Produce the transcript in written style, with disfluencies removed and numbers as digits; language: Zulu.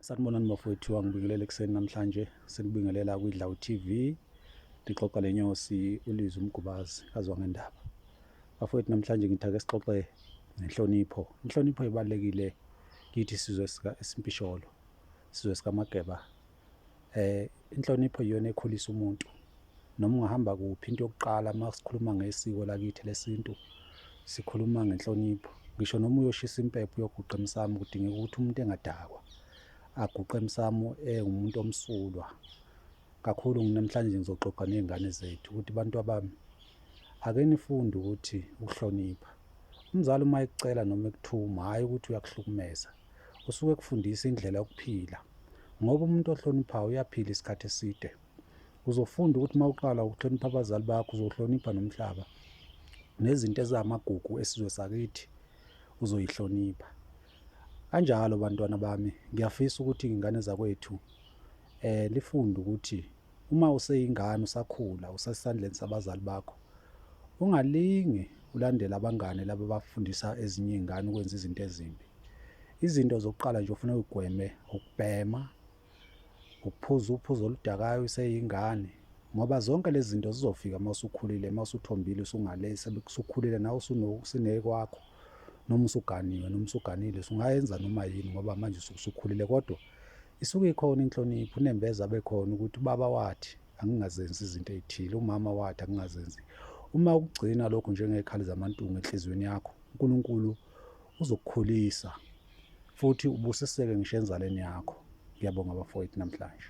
Sanibonani bafowethu, angibingelele ekuseni namhlanje senibingelela kwiDlawu TV. Lixoxa lenyosi ulizwe umgubazi kazwa ngendaba. Bafowethu, namhlanje ngithake sixoxe ngenhlonipho. Inhlonipho ibalulekile kithi isizwe esimpisholo, isizwe sikaMageba. Inhlonipho iyona ekhulisa umuntu. Noma ungahamba kuphi, into yokuqala uma sikhuluma ngesiko lakithi lesintu, sikhuluma ngenhlonipho. Ngisho noma uyoshisa impepho uyoguqa emsamo, kudingeka ukuthi umuntu engadakwa, aguqe emsamo umuntu omsulwa. Kakhulu namhlanje ngizoxoxa ney'ngane zethu ukuthi bantu abami, ake nifunde ukuthi ukuhlonipha. Umzali uma ekucela noma ekuthuma, hhayi ukuthi uyakuhlukumeza, usuke ekufundisa indlela yokuphila, ngoba umuntu ohloniphayo uyaphila isikhathi eside. Uzofunda ukuthi uma uqala ukuhlonipha abazali bakho, uzohlonipha nomhlaba, nezinto ezamagugu esizwe sakithi uzoyihlonipha. Kanjalo bantwana bami, ngiyafisa ukuthi iy'ngane zakwethu lifunde ukuthi uma useyingane usakhula, usesandleni sabazali bakho, ungalinge ulandele abangane laba abafundisa ezinye iy'ngane ukwenza izinto ezimbi. Izinto zokuqala nje ufuna uyigweme, ukubhema, ukuphuza uphuzo oludakayo useyingane, ngoba zonke lezi zinto zizofika uma usukhulile, uma usuthombile, usukhulile nawe usunekwakho, noma usuganiwe noma usuganile, usungayenza noma yini ngoba manje usukhulile. Kodwa isuke ikhona inhlonipho, unembeza bekhona ukuthi ubaba wathi angingazenzi izinto ey'thile, umama wathi angingazenzi. Uma ukugcina lokhu njengey'khali zamantunga enhliziyweni yakho, uNkulunkulu uzokukhulisa futhi ubusiseke ngisho enzaleni yakho. Ngiyabonga bafowethu namhlanje.